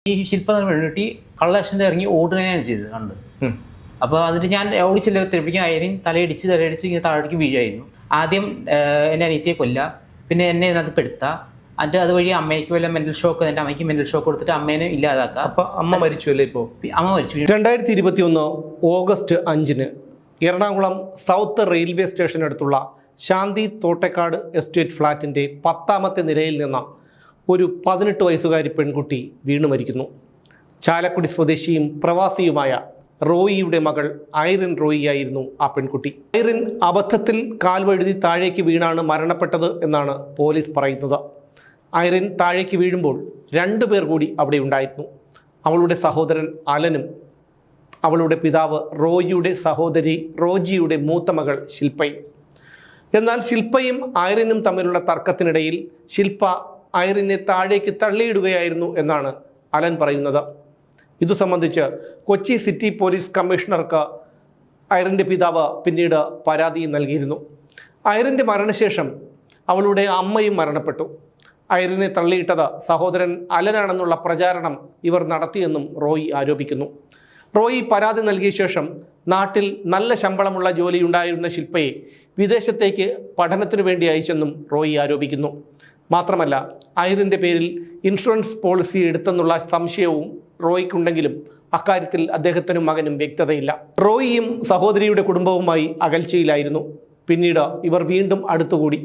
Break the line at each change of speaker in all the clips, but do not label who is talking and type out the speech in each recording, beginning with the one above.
ഈ ശില്പ പെൺകുട്ടി കള്ളലക്ഷണത്തിൽ ഇറങ്ങി ഓടുകയാണ് ചെയ്തത് കണ്ട്. അപ്പോൾ എന്നിട്ട് ഞാൻ ഓടിച്ചില്ല തെളിപ്പിക്കാൻ ആയാലും തലയിടിച്ച് ഇങ്ങനെ താഴേക്ക് വീഴായിരുന്നു. ആദ്യം എൻ്റെ അനിയത്തിയെ കൊല്ല, പിന്നെ എന്നെ ഇതിനകത്ത് പെടുത്താം, എന്നിട്ട് അതുവഴി അമ്മയ്ക്ക് വല്ല മെന്റൽ ഷോക്ക്, എൻ്റെ അമ്മയ്ക്ക് മെന്റൽ ഷോക്ക് കൊടുത്തിട്ട് അമ്മേനെ ഇല്ലാതാക്കുക.
അപ്പൊ അമ്മ മരിച്ചു അല്ലേ? ഇപ്പോൾ
അമ്മ മരിച്ചു.
2021 ഓഗസ്റ്റ് 5 എറണാകുളം സൗത്ത് റെയിൽവേ സ്റ്റേഷനടുത്തുള്ള ശാന്തി തോട്ടേക്കാട് എസ്റ്റേറ്റ് ഫ്ലാറ്റിൻ്റെ 10ാമത്തെ നിലയിൽ നിന്ന് ഒരു 18 വയസ്സുകാരി പെൺകുട്ടി വീണു മരിക്കുന്നു. ചാലക്കുടി സ്വദേശിയും പ്രവാസിയുമായ റോയിയുടെ മകൾ ഐറിൻ റോയിയായിരുന്നു ആ പെൺകുട്ടി. ഐറിൻ അബദ്ധത്തിൽ കാൽവഴുതി താഴേക്ക് വീണാണ് മരണപ്പെട്ടത് എന്നാണ് പോലീസ് പറയുന്നത്. ഐറിൻ താഴേക്ക് വീഴുമ്പോൾ 2 പേർ കൂടി അവിടെ ഉണ്ടായിരുന്നു. അവളുടെ സഹോദരൻ അലനും അവളുടെ പിതാവ് റോയിയുടെ സഹോദരി റോജിയുടെ മൂത്ത മകൾ ശില്പയും. എന്നാൽ ശില്പയും ഐറിനും തമ്മിലുള്ള തർക്കത്തിനിടയിൽ ശില്പ ഐറിനെ താഴേക്ക് തള്ളിയിടുകയായിരുന്നു എന്നാണ് അലൻ പറയുന്നത്. ഇതു സംബന്ധിച്ച് കൊച്ചി സിറ്റി പോലീസ് കമ്മീഷണർക്ക് ഐറിൻ്റെ പിതാവ് പിന്നീട് പരാതി നൽകിയിരുന്നു. ഐറിൻ്റെ മരണശേഷം അവളുടെ അമ്മയും മരണപ്പെട്ടു. ഐറിനെ തള്ളിയിട്ടത് സഹോദരൻ അലനാണെന്നുള്ള പ്രചാരണം ഇവർ നടത്തിയെന്നും റോയി ആരോപിക്കുന്നു. റോയി പരാതി നൽകിയ ശേഷം നാട്ടിൽ നല്ല ശമ്പളമുള്ള ജോലിയുണ്ടായിരുന്ന ശില്പയെ വിദേശത്തേക്ക് പഠനത്തിനു വേണ്ടി അയച്ചെന്നും റോയി ആരോപിക്കുന്നു. മാത്രമല്ല ഐറിൻ്റെ പേരിൽ ഇൻഷുറൻസ് പോളിസി എടുത്തെന്നുള്ള സംശയവും റോയിക്കുണ്ടെങ്കിലും അക്കാര്യത്തിൽ അദ്ദേഹത്തിനും മകനും വ്യക്തതയില്ല. റോയിയും സഹോദരിയുടെ കുടുംബവുമായി അകൽച്ചയിലായിരുന്നു. പിന്നീട് ഇവർ വീണ്ടും അടുത്തുകൂടി.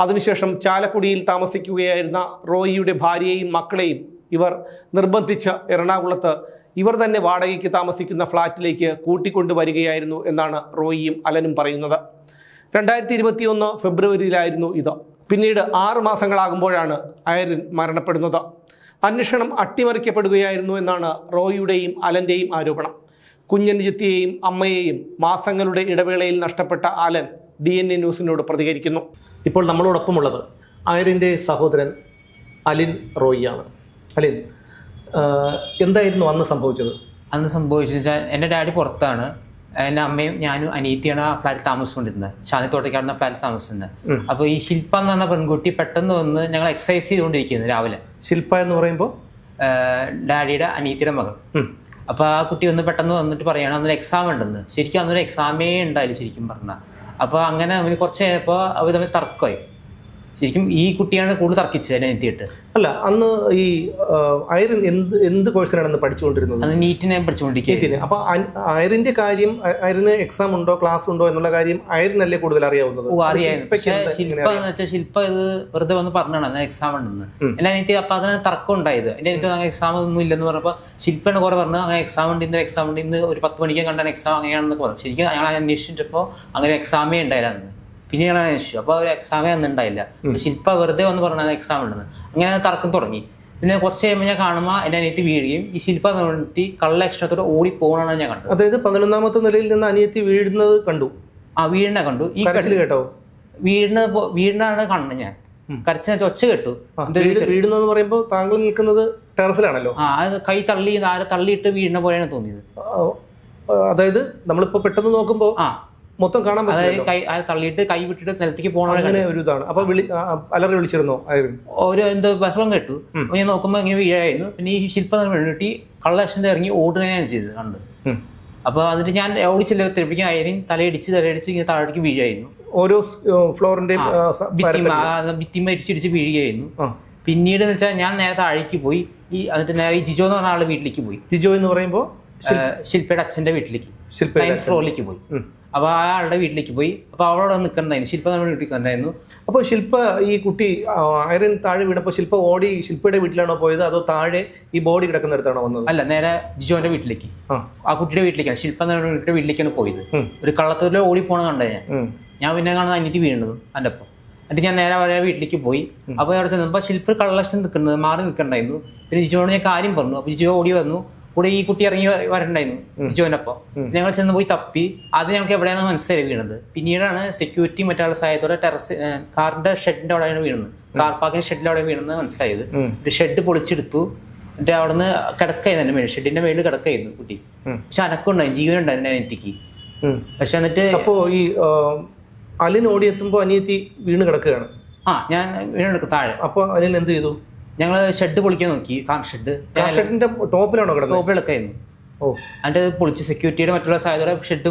അതിനുശേഷം ചാലക്കുടിയിൽ താമസിക്കുകയായിരുന്ന റോയിയുടെ ഭാര്യയെയും മക്കളെയും ഇവർ നിർബന്ധിച്ച് എറണാകുളത്ത് ഇവർ തന്നെ വാടകയ്ക്ക് താമസിക്കുന്ന ഫ്ലാറ്റിലേക്ക് കൂട്ടിക്കൊണ്ടുവരികയായിരുന്നു എന്നാണ് റോയിയും അലനും പറയുന്നത്. 2021 ഫെബ്രുവരിയിലായിരുന്നു ഇത്. പിന്നീട് 6 മാസങ്ങളാകുമ്പോഴാണ് ഐറിൻ മരണപ്പെടുന്നത്. അന്വേഷണം അട്ടിമറിക്കപ്പെടുകയായിരുന്നു എന്നാണ് റോയിയുടെയും അലൻ്റെയും ആരോപണം. കുഞ്ഞനുജത്തിയെയും അമ്മയെയും മാസങ്ങളുടെ ഇടവേളയിൽ നഷ്ടപ്പെട്ട അലൻ DNA ന്യൂസിനോട് പ്രതികരിക്കുന്നു. ഇപ്പോൾ നമ്മളോടൊപ്പമുള്ളത് ഐറിൻ്റെ സഹോദരൻ അലിൻ റോയിയാണ്. അലിൻ, എന്തായിരുന്നു അന്ന് സംഭവിച്ചത്?
അന്ന് സംഭവിച്ചത് വെച്ചാൽ എൻ്റെ ഡാഡി പുറത്താണ്, എൻ്റെ അമ്മയും ഞാനും അനിയത്തിയാണ് ആ ഫ്ലാറ്റിൽ താമസിച്ചുകൊണ്ടിരുന്നത്. ശാന്തി തോട്ടേക്കാടുന്ന ഫ്ലാറ്റിൽ താമസിക്കുന്നത്. അപ്പോൾ ഈ ശില്പ എന്ന് പറഞ്ഞ പെൺകുട്ടി പെട്ടെന്ന് വന്ന് ഞങ്ങൾ എക്സസൈസ് ചെയ്തുകൊണ്ടിരിക്കുന്നത് രാവിലെ.
ശില്പ എന്ന് പറയുമ്പോൾ
ഡാഡിയുടെ അനിയത്തിയുടെ മകൾ. അപ്പോൾ ആ കുട്ടി ഒന്ന് പെട്ടെന്ന് വന്നിട്ട് പറയുകയാണ് അന്നൊരു എക്സാം ഉണ്ടെന്ന്. ശരിക്കും അന്നൊരു എക്സാമേ ഉണ്ടായില്ല ശരിക്കും പറഞ്ഞാൽ. അപ്പോൾ അങ്ങനെ അവന് കുറച്ച് കഴിഞ്ഞപ്പോൾ അവർ തമ്മിൽ തർക്കമായി. ശരിക്കും ഈ കുട്ടിയാണ് കൂടുതൽ തർക്കിച്ചത് എന്നെ എത്തിയിട്ട്.
അല്ല, അന്ന് ഈ ഐറിൻ എന്ത് കോഴ്സിനാണ് പഠിച്ചുകൊണ്ടിരുന്നത്?
അന്ന് നീറ്റിനെ പഠിച്ചുകൊണ്ടിരിക്കുന്നത്.
അപ്പൊ ഐറിന്റെ കാര്യം, ഐറിന് എക്സാം ഉണ്ടോ ക്ലാസ് ഉണ്ടോ എന്നുള്ള കാര്യം ഐറിനല്ലേ കൂടുതൽ അറിയാവുന്നത്?
അറിയായിരുന്നു. പക്ഷേ ശില്പ എന്ന് വെച്ചാൽ ശില്പ ഇത് വെറുതെ വന്ന് പറഞ്ഞാണ് അന്ന് എക്സാം ഉണ്ടെന്ന്. എന്റെ അനിയത്തി അപ്പൊ അതിന് തർക്കം ഉണ്ടായത്. എന്റെ അനിയത്തി അങ്ങനെ എക്സാം ഒന്നും ഇല്ലെന്ന് പറഞ്ഞപ്പോൾ ശില്പയാണ് കുറെ പറഞ്ഞു അങ്ങനെ എക്സാം ഉണ്ട്, ഇന്ന് എക്സാം ഉണ്ട്, ഇന്ന് ഒരു 10 മണിക്ക് കണ്ടാണ് എക്സാം അങ്ങനെയാണെന്നൊക്കെ പറഞ്ഞു. ശരിക്കും ഞങ്ങൾ അന്വേഷിച്ചപ്പോൾ അങ്ങനെ എക്സാമേ ഉണ്ടായില്ല അന്ന്. പിന്നെ ഞങ്ങൾ അന്വേഷിച്ചു, അപ്പോൾ ഒരു എക്സാമേ അന്ന് ഉണ്ടായില്ല. ശില്പ വെറുതെ വന്ന് പറഞ്ഞത് എക്സാം ഉണ്ടെന്ന്. അങ്ങനെ തർക്കം തുടങ്ങി. പിന്നെ കുറച്ച് കഴിയുമ്പോൾ ഞാൻ കാണുമ്പോൾ എൻ്റെ അനിയത്തി വീഴുകയും ഈ ശില്പ വേണ്ടി കള്ളലക്ഷണത്തോടെ ഓടി പോകണമെന്ന് ഞാൻ കണ്ടു.
അതായത് 11ാമത്തെ നിലയിൽ നിന്ന് അനിയത്തി വീഴുന്നത് കണ്ടു.
ആ വീടിനെ കണ്ടു. ഈ
കേട്ടോ?
വീടിനാണ് കണ്ടത് ഞാൻ. കരച്ചിൽ ഒച്ച കേട്ടു.
വീടുന്നെന്ന് പറയുമ്പോൾ താങ്കൾ നിൽക്കുന്നത് ടെറസിലാണല്ലോ.
ആ, അത് കൈ തള്ളി ആരെ തള്ളിയിട്ട് വീടിനെ പോലെയാണ് തോന്നിയത്.
അതായത് നമ്മളിപ്പോ പെട്ടെന്ന് നോക്കുമ്പോൾ മൊത്തം കാണാൻ പറ്റും.
തള്ളിയിട്ട് കൈ വിട്ടിട്ട് നിലത്തേക്ക് പോകണ
ഒരു ഇതാണ്. അപ്പൊ അലറി വിളിച്ചിരുന്നോ?
ഒരു എന്തോ ബഹളം കേട്ടു. ഞാൻ നോക്കുമ്പോൾ ഇങ്ങനെ വീഴായിരുന്നു. പിന്നെ ഈ ശില്പ പെൺകുട്ടി കള്ളലക്ഷണത്തിൽ ഇറങ്ങി ഓടുകയാണ് ചെയ്തത് കണ്ട്. അപ്പൊ എന്നിട്ട് ഞാൻ ഓടിച്ചില്ല തെളിപ്പിക്കാൻ ആയാലും തലയിടിച്ച് ഇങ്ങനെ താഴേക്ക് വീഴായിരുന്നു.
ഓരോ ഫ്ലോറിന്റെ
ഭിത്തിമ ഇടിച്ചിടിച്ച് വീഴുകയായിരുന്നു. പിന്നീട് എന്ന് വെച്ചാൽ ഞാൻ നേരെ താഴേക്ക് പോയി. എന്നിട്ട് നേരെ ഈ ജിജോ എന്ന് പറഞ്ഞ ആളുടെ വീട്ടിലേക്ക് പോയി.
ജിജോ എന്ന് പറയുമ്പോൾ
ശില്പയുടെ അച്ഛൻ്റെ വീട്ടിലേക്ക് 9th ഫ്ലോറിലേക്ക് പോയി. അപ്പോൾ ആ ആളുടെ വീട്ടിലേക്ക് പോയി. അപ്പോൾ അവളോട് നിൽക്കണ്ടായിരുന്നു. ശില്പ നമ്മുടെ വീട്ടിൽ കണ്ടായിരുന്നു.
അപ്പോൾ ശില്പ ഈ കുട്ടി ഐറിൻ താഴെ വീണപ്പോൾ ശില്പ ഓടി ശില്പയുടെ വീട്ടിലാണോ പോയത്, അതോ താഴെ ഈ ബോഡി കിടക്കുന്നിടത്താണോ വന്നത്?
അല്ല, നേരെ ജിജോന്റെ വീട്ടിലേക്ക്, ആ കുട്ടിയുടെ വീട്ടിലേക്കാണ്. ശില്പ നമ്മുടെ കുട്ടിയുടെ വീട്ടിലേക്കാണ് പോയത്. ഒരു കള്ളത്തോടെ ഓടി പോണ കണ്ടേ ഞാൻ പിന്നെ കാണുന്നത് അനിയത്തി വീണത് എൻ്റെ ഒപ്പം. എന്നിട്ട് ഞാൻ നേരെ അവരെ വീട്ടിലേക്ക് പോയി. അപ്പോൾ അവിടെ ചെന്നപ്പോൾ ശില്പ കള്ളലക്ഷണം നിൽക്കുന്നത് മാറി നിൽക്കണ്ടായിരുന്നു. പിന്നെ ജിജോനോട് ഞാൻ കാര്യം പറഞ്ഞു. അപ്പോൾ ജിജോ ഓടി വന്നു. കൂടെ ഈ കുട്ടി ഇറങ്ങി വരണ്ടായിരുന്നു ജിജോനൊപ്പം. ഞങ്ങൾ ചെന്ന് പോയി തപ്പി. അത് ഞങ്ങൾക്ക് എവിടെയാണ് മനസ്സിലായി വീണത്. പിന്നീടാണ് സെക്യൂരിറ്റി മറ്റാളുടെ സഹായത്തോടെ കാറിന്റെ ഷെഡിന്റെ അവിടെയാണ് വീണത്. കാർ പാർക്കിന്റെ ഷെഡിന്റെ അവിടെ വീണെന്ന് മനസ്സിലായത്. ഒരു ഷെഡ് പൊളിച്ചെടുത്തു. എന്നിട്ട് അവിടെ നിന്ന് കിടക്കായിരുന്നു. എൻ്റെ ഷെഡിന്റെ മേളിൽ കിടക്കായിരുന്നു കുട്ടി. പക്ഷെ അനക്കുണ്ടായി, ജീവനുണ്ടായിരുന്നു അനിയത്തിക്ക്. പക്ഷെ എന്നിട്ട്
അപ്പോ ഈ അലിൻ ഓടിയെത്തുമ്പോൾ അനിയത്തി വീണ് കിടക്കുകയാണ്.
ഞാൻ വീണെടുക്കും താഴെ.
അപ്പോൾ അലിൻ എന്ത് ചെയ്തു?
ഞങ്ങൾ ഷെഡ് പൊളിക്കാൻ നോക്കി, കാർ ഷെഡ്.
ഷെഡിന്റെ ടോപ്പിലാണോ കിടന്നത്?
ടോപ്പിലൊക്കെ ആയിരുന്നു.
ഓ,
അതിൻ്റെ പൊളിച്ച് സെക്യൂരിറ്റിയുടെ മറ്റുള്ള സാധ്യത ഷെഡ്,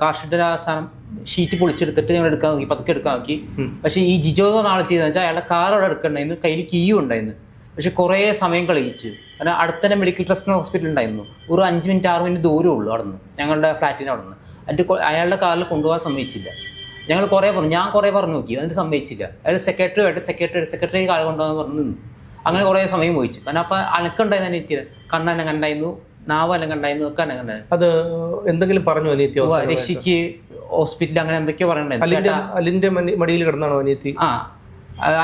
കാർ ഷെഡിൻ്റെ ആ സാധനം ഷീറ്റ് പൊളിച്ചെടുത്തിട്ട് ഞങ്ങൾ എടുക്കാൻ നോക്കി, പതുക്കെ എടുക്കാൻ നോക്കി. പക്ഷേ ഈ ജിജോ എന്ന് പറഞ്ഞ ആൾ ചെയ്തതെന്ന് വെച്ചാൽ അയാളുടെ കാർ അവിടെ എടുക്കണ്ടായിരുന്നു, കയ്യിൽ കീയും ഉണ്ടായിരുന്നു. പക്ഷെ കുറേ സമയം കളിച്ചു. കാരണം അടുത്ത തന്നെ മെഡിക്കൽ ട്രസ്റ്റ് ഹോസ്പിറ്റൽ ഉണ്ടായിരുന്നു, ഒരു 5 മിനിറ്റ് 6 മിനിറ്റ് ദൂരമേ ഉള്ളൂ അവിടെ നിന്ന്, ഞങ്ങളുടെ ഫ്ലാറ്റിന് അവിടെ നിന്ന്. എന്നിട്ട് അയാളുടെ കാറിൽ കൊണ്ടുപോകാൻ സമ്മതിച്ചില്ല. ഞങ്ങൾ കുറേ പറഞ്ഞു, ഞാൻ കുറേ പറഞ്ഞു നോക്കി, അതിന് സമ്മതിച്ചില്ല. അയാൾ സെക്രട്ടറി കാർ കൊണ്ടുപോകാൻ പറഞ്ഞു നിന്നു. അങ്ങനെ കുറേ സമയം പോയിച്ചു. കാരണം അപ്പം അനക്കുണ്ടായിരുന്നു അനിയത്തി, കണ്ണെന്നെ കണ്ടായിരുന്നു, നാവ് എന്നെ കണ്ടായിരുന്നു, ഒക്കെ എന്നെ കണ്ടായിരുന്നു.
അത് എന്തെങ്കിലും പറഞ്ഞു അനിയത്തി?
രക്ഷിക്ക് ഹോസ്പിറ്റലിൽ അങ്ങനെ എന്തൊക്കെയോ പറയണ്ടായിരുന്നു.
അലിന്റെ മടിയിൽ കിടന്നാണോ അനിയത്തി?
ആ,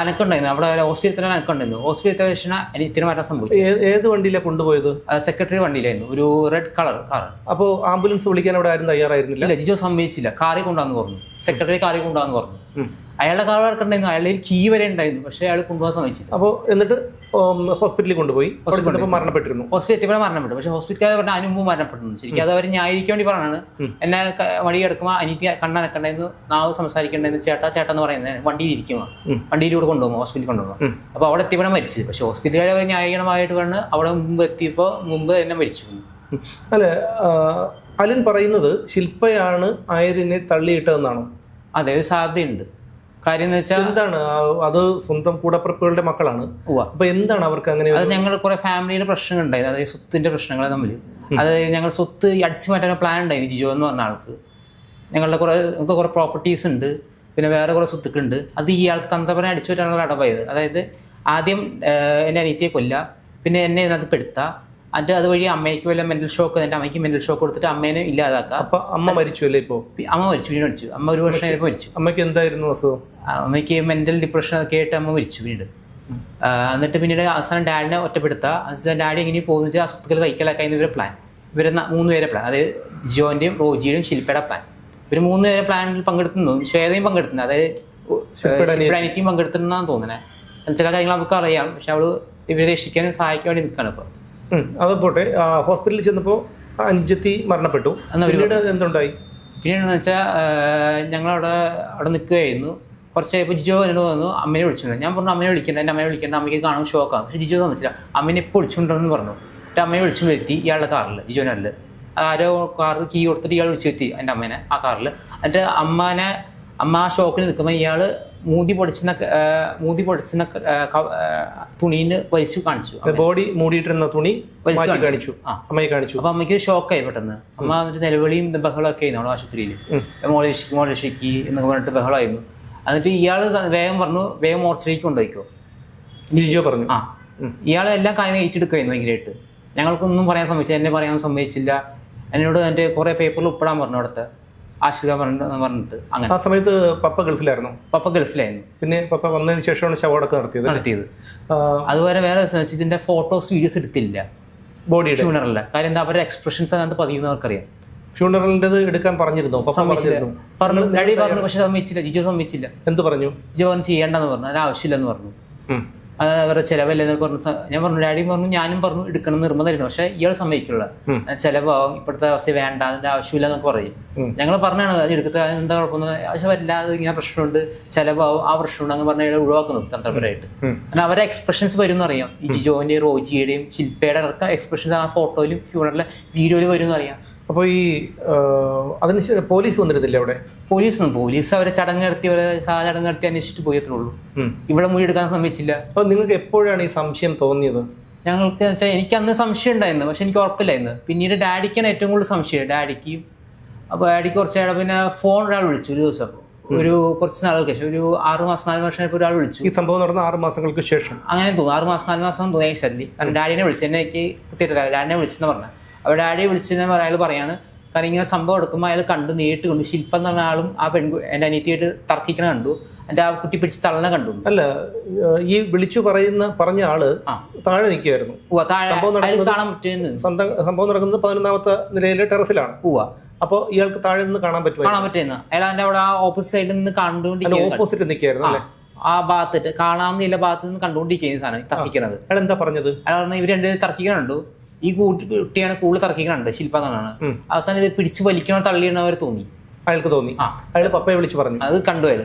അനക്കുണ്ടായിരുന്നു അവിടെ ഹോസ്പിറ്റലിൽ അനക്കുണ്ടായിരുന്നു. ഹോസ്പിറ്റൽ അനിയത്തിന് മരണം സംഭവിച്ചു.
ഏത് വണ്ടിയിലാണ് കൊണ്ടുപോയത്?
സെക്രട്ടറി വണ്ടിയിലായിരുന്നു, ഒരു റെഡ് കളർ കാർ.
അപ്പോൾ ആംബുലൻസ് വിളിക്കാൻ അവിടെ ആരും തയ്യാറായിരുന്നില്ല?
ഇല്ല, ജിജോ സമ്മതിച്ചില്ല. കാറിൽ കൊണ്ടുവന്ന് പറഞ്ഞു, സെക്രട്ടറി കാറിൽ കൊണ്ടുവന്ന് പറഞ്ഞു. അയാളുടെ കാർ കിടക്കുന്നുണ്ടായിരുന്നു, അയാളുടെ കീ വരെ ഉണ്ടായിരുന്നു, പക്ഷേ അയാൾ കൊണ്ടുപോകാൻ സമ്മതിച്ചില്ല.
അപ്പോൾ എന്നിട്ട് ഹോസ്പിറ്റലിൽ കൊണ്ടുപോയി, മരണപ്പെട്ടിരുന്നു.
ഹോസ്പിറ്റലിൽ മരണപ്പെട്ടു. പക്ഷേ ഹോസ്പിറ്റലിൽ പറഞ്ഞാൽ അതിന് മുമ്പ് മരണപ്പെട്ടു. ശരിക്കും അത് അവർ ന്യായീകരിക്കാൻ വേണ്ടി പറഞ്ഞാണ്. എന്നെ വഴി കിടക്കുമ്പോൾ അനിയത്തി കണ്ണനക്കണ്ടായിരുന്നു, നാവ് സംസാരിക്കണ്ടായിരുന്നു, ചേട്ടാ എന്ന് പറയുന്നത് വണ്ടിയിൽ ഇരിക്കുമോ, വണ്ടിയിലൂടെ കൊണ്ടുപോകുമ്പോൾ ഹോസ്പിറ്റലിൽ കൊണ്ടുപോകും. അപ്പോൾ അവിടെ എത്തിയപ്പോഴാണ് മരിച്ചത്. പക്ഷേ ഹോസ്പിറ്റലുകാർ ന്യായീകരണമായിട്ട് പറഞ്ഞ് അവിടെ മുമ്പ് തന്നെ മരിച്ചു.
അല്ല, അലിൻ പറയുന്നത് ശില്പയാണ് ആര്യനെ തള്ളിയിട്ടതെന്നാണോ?
അതെ, ഒരു സാധ്യതയുണ്ട്. കാര്യം എന്ന് വെച്ചാൽ
എന്താണ് അത്? സ്വന്തം കൂടപ്പിറപ്പുകളുടെ മക്കളാണ്. അപ്പൊ എന്താണ് അവർക്ക് അങ്ങനെ? അത്
ഞങ്ങൾ കുറെ ഫാമിലിയുടെ പ്രശ്നങ്ങൾ ഉണ്ടായിരുന്നു, അതായത് സ്വത്തിന്റെ പ്രശ്നങ്ങൾ തമ്മിൽ. അതായത് ഞങ്ങൾ സ്വത്ത് അടിച്ചു മാറ്റാൻ പ്ലാൻ ഉണ്ടായിരുന്നു ജിജോ എന്ന് പറഞ്ഞ ആൾക്ക്. നമുക്ക് കുറെ പ്രോപ്പർട്ടീസ് ഉണ്ട്, പിന്നെ വേറെ കുറെ സ്വത്തുക്കളുണ്ട്. അത് ഈ ആൾക്ക് തന്തപരം അടിച്ചു മാറ്റാനുള്ള അടവായത്. അതായത് ആദ്യം എന്നെ അനിയത്തിയെ കൊല്ലുക, പിന്നെ എന്നെ ഇതിനകത്ത് പെടുത്തുക, അതുവഴി അമ്മയ്ക്ക് വല്ല മെന്റൽ ഷോക്ക്, എൻ്റെ അമ്മയ്ക്ക് മെന്റൽ ഷോക്ക് കൊടുത്തിട്ട് അമ്മേനെ ഇല്ലാതാക്കുക.
അപ്പൊ അമ്മ മരിച്ചു അല്ലേ? ഇപ്പോ
അമ്മ മരിച്ചു, വീണ്ടും മരിച്ചു. അമ്മ ഒരു വർഷം കഴിഞ്ഞപ്പോൾ മരിച്ചു.
അമ്മയ്ക്ക് എന്തായിരുന്നു അസുഖം? അമ്മയ്ക്ക്
മെന്റൽ ഡിപ്രഷൻ ഒക്കെ ആയിട്ട് അമ്മ മരിച്ചു വീണ്ടും. എന്നിട്ട് പിന്നീട് അവസാനം ഡാഡിനെ ഒറ്റപ്പെടുത്തുക. ഡാഡി എങ്ങനെ പോകുന്ന വെച്ചാൽ ആ സ്വത്തുക്കൾ കൈക്കലാക്കായിരുന്നു ഇവരുടെ പ്ലാൻ. 3 പേരെ പ്ലാൻ, അതായത് ജിയോന്റെയും റോജിയുടെയും ശില്പയുടെ പ്ലാൻ. ഇവർ 3 പേരെ പ്ലാനിൽ പങ്കെടുത്തുന്നു. ശ്വേതയും പങ്കെടുത്തുന്നു, അതായത് അനിയത്തിയും പങ്കെടുത്തുന്നാന്ന് തോന്നുന്നത്. ചില കാര്യങ്ങൾ നമുക്ക് അറിയാം, പക്ഷെ അവള് ഇവരെ രക്ഷിക്കാനും സഹായിക്കാൻ വേണ്ടി നിൽക്കുകയാണ് ഇപ്പോൾ.
അത് പോട്ടെ, ഹോസ്പിറ്റലിൽ ചെന്നപ്പോൾ അഞ്ജത്തി മരണപ്പെട്ടു. എന്തുണ്ടായി
പിന്നീടെന്ന് വെച്ചാൽ ഞങ്ങളവിടെ നിൽക്കുകയായിരുന്നു. കുറച്ച് കഴിയുമ്പോൾ ജിജോ എന്നോട് വന്നു, അമ്മയെ വിളിച്ചിട്ടുണ്ട്. ഞാൻ പറഞ്ഞു അമ്മയെ വിളിക്കേണ്ട, എൻ്റെ അമ്മയെ വിളിക്കേണ്ട, അമ്മയ്ക്ക് കാണുമ്പോൾ ഷോക്കാണ്. പക്ഷേ ജിജോ സമ്മതിച്ചില്ല. അമ്മനെ എപ്പോൾ വിളിച്ചുകൊണ്ടെന്ന് പറഞ്ഞു. എന്നിട്ട് അമ്മയെ വിളിച്ചു വരുത്തി ഇയാളുടെ കാറിൽ, ജിജോനല്ല. ആരോ കാറിൽ കീ കൊടുത്തിട്ട് ഇയാൾ വിളിച്ചു വരുത്തി എൻ്റെ അമ്മേനെ ആ കാറിൽ. എന്നിട്ട് അമ്മ ആ ഷോക്കിൽ നിൽക്കുമ്പോൾ ഇയാൾ മൂതി പൊടിച്ചിരുന്ന തുണീന് വലിച്ചു കാണിച്ചു.
ബോഡി മൂടിയിട്ടിരുന്ന തുണി കാണിച്ചു, അമ്മയെ കാണിച്ചു.
അപ്പൊ അമ്മയ്ക്ക് ഷോക്കായി പെട്ടെന്ന്. അമ്മ എന്നിട്ട് നിലവിളിയും ബഹളമൊക്കെ ആയിരുന്നു അവിടെ ആശുപത്രിയിൽ. മോളിഷിക്ക് എന്നൊക്കെ പറഞ്ഞിട്ട് ബഹളമായിരുന്നു. എന്നിട്ട് ഇയാൾ വേഗം മോർച്ചറിക്ക് കൊണ്ടുപോയിക്കോ
പറഞ്ഞു.
ഇയാളെല്ലാം കാര്യം ഏറ്റെടുക്കുമായിരുന്നു ഭയങ്കരമായിട്ട്. ഞങ്ങൾക്കൊന്നും പറയാൻ സമ്മതിച്ചില്ല, എന്നെ പറയാൻ സമ്മതിച്ചില്ല. എന്നോട് എൻ്റെ കുറേ പേപ്പറിൽ ഒപ്പിടാൻ പറഞ്ഞു അവിടുത്തെ ആശുക പറഞ്ഞിട്ട്. അങ്ങനെ
ആ സമയത്ത് പപ്പ ഗൾഫിലായിരുന്നു.
പിന്നെ
പപ്പ വന്നതിന് ശേഷമാണ് ശവടക്കം നടത്തിയത്.
അതുപോലെ വേറെ ഇതിന്റെ ഫോട്ടോസ് വീഡിയോസ് എടുത്തില്ല
ബോഡി
ഫ്യൂണറലിലെ. കാര്യം എന്താ, അവരുടെ എക്സ്പ്രഷൻസ് അതിനകത്ത് പതിയുന്നവർക്കറിയാം.
ഫ്യൂണറലിൻ്റെ എടുക്കാൻ പറഞ്ഞിരുന്നു,
പറഞ്ഞു. ഡാഡി പറഞ്ഞു, പക്ഷെ സമ്മതിച്ചില്ല. ജിജോ സമ്മതിച്ചില്ല.
എന്ത് പറഞ്ഞു?
ജിജോ പറഞ്ഞു ചെയ്യേണ്ടെന്ന് പറഞ്ഞു, അതിന് ആവശ്യമില്ലെന്ന് പറഞ്ഞു. അത് അവരുടെ ചിലവല്ലേ എന്നൊക്കെ പറഞ്ഞു. ഞാൻ പറഞ്ഞു, ഡാഡിയും പറഞ്ഞു, ഞാനും പറഞ്ഞു എടുക്കണം നിർബന്ധമായിരുന്നു. പക്ഷെ ഇയാൾ സമ്മതിക്കുള്ള ചിലവാകും, ഇപ്പോഴത്തെ അവസ്ഥ വേണ്ട, അതിന്റെ ആവശ്യമില്ല എന്നൊക്കെ പറയും. ഞങ്ങൾ പറഞ്ഞാണ് അത് എടുക്കത്തെ, എന്താ കുഴപ്പമൊന്നും പക്ഷെ വല്ലാതെ ഇങ്ങനെ പ്രശ്നമുണ്ട്, ചിലവാകും, ആ പ്രശ്നമുണ്ട് അങ്ങ് പറഞ്ഞാൽ ഒഴിവാക്കുന്നു തന്ത്രപരമായിട്ട്. കാരണം അവരുടെ എക്സ്പ്രഷൻസ് വരും എന്നറിയാം. ഈ ജിജോന്റെയും റോജിയുടെയും ശില്പയുടെ അടക്കം എക്സ്പ്രഷൻസ് ആ ഫോട്ടോയിലും ഫ്യൂണറിലെ വീഡിയോയിലും വരും എന്നറിയാം.
അപ്പോൾ ഈ അതിന് പോലീസ് വന്നിരുന്നില്ല അവിടെ?
പോലീസ് അവരെ ചടങ്ങ് നടത്തി അന്വേഷിച്ചിട്ട് പോയത്രേ ഉള്ളൂ. ഇവിടെ മൊഴി എടുക്കാൻ സമ്മതിച്ചില്ല.
അപ്പോൾ നിങ്ങൾക്ക് എപ്പോഴാണ് ഈ സംശയം തോന്നിയത്?
ഞങ്ങൾക്ക് വെച്ചാൽ എനിക്ക് അന്ന് സംശയം ഉണ്ടായിരുന്നു, പക്ഷെ എനിക്ക് ഉറപ്പില്ലായിരുന്നു. പിന്നീട് ഡാഡിക്കാണ് ഏറ്റവും കൂടുതൽ സംശയം. ഡാഡിക്ക് കുറച്ച് പിന്നെ ഫോൺ ഒരാൾ വിളിച്ചു ഒരു ദിവസം, കുറച്ച് നാളുകൾക്ക് ശേഷം, ഒരു 6 മാസം 4 മാസം ഒരാൾ വിളിച്ചു.
ഈ സംഭവം നടന്ന 6 മാസങ്ങൾക്ക് ശേഷം അങ്ങനെ
തോന്നുന്നു, 6 മാസം 4 മാസം തോന്നിയ ശരി. കാരണം ഡാഡിനെ വിളിച്ചു, എന്നെ എനിക്ക് കുത്തിയിട്ടില്ല, ഡാഡിനെ വിളിച്ചെന്ന് പറഞ്ഞു. അപ്പോൾ ഡാഡിയെ വിളിച്ചെന്ന് അയാൾ പറയാണ്, കാരണം ഇങ്ങനെ സംഭവം എടുക്കുമ്പോൾ അയാൾ നേരിട്ട് കണ്ടു. ശില്പം എന്ന് പറഞ്ഞ ആളും ആ എൻ്റെ അനിയത്തിയായിട്ട് തർക്കിക്കണ കണ്ടു, എൻ്റെ ആ കുട്ടി പിടിച്ച് തള്ളണ കണ്ടു.
അല്ല, ഈ വിളിച്ചു പറഞ്ഞ ആള് താഴെ നിൽക്കുകയായിരുന്നു.
കാണാൻ പറ്റുന്നു.
സംഭവം നടക്കുന്നത് 11ാമത്തെ നിലയിലെ ടെറസിലാണ്. അപ്പോൾ ഇയാൾക്ക് താഴെ നിന്ന് കാണാൻ
പറ്റുന്ന അയാൾ അതിന്റെ അവിടെ ആ ഓപ്പോസിറ്റ് സൈഡിൽ നിന്ന്
ഓപ്പോസിറ്റ് നിൽക്കുകയായിരുന്നു അല്ലേ?
ആ ഭാഗത്തിട്ട് കാണാവുന്ന ഭാഗത്ത് നിന്ന് കണ്ടുകൊണ്ടിരിക്കുന്ന സാധനം തർക്കിക്കണത്.
അയാൾ എന്താ പറഞ്ഞത്?
അയാൾ പറഞ്ഞ ഇവർ രണ്ട് തർക്കിക്കണുണ്ടു, ഈ കുട്ടിയാണ് കൂടുതൽ തർക്കിക്കണുണ്ട് ശില്പ എന്നാണ്. അവസാനം ഇത് പിടിച്ച് വലിക്കണോ തള്ളിയവർ തോന്നി,
അയാൾക്ക് തോന്നി. അയാൾ പപ്പയെ വിളിച്ചു പറഞ്ഞു,
അത് കണ്ടു. അയാൾ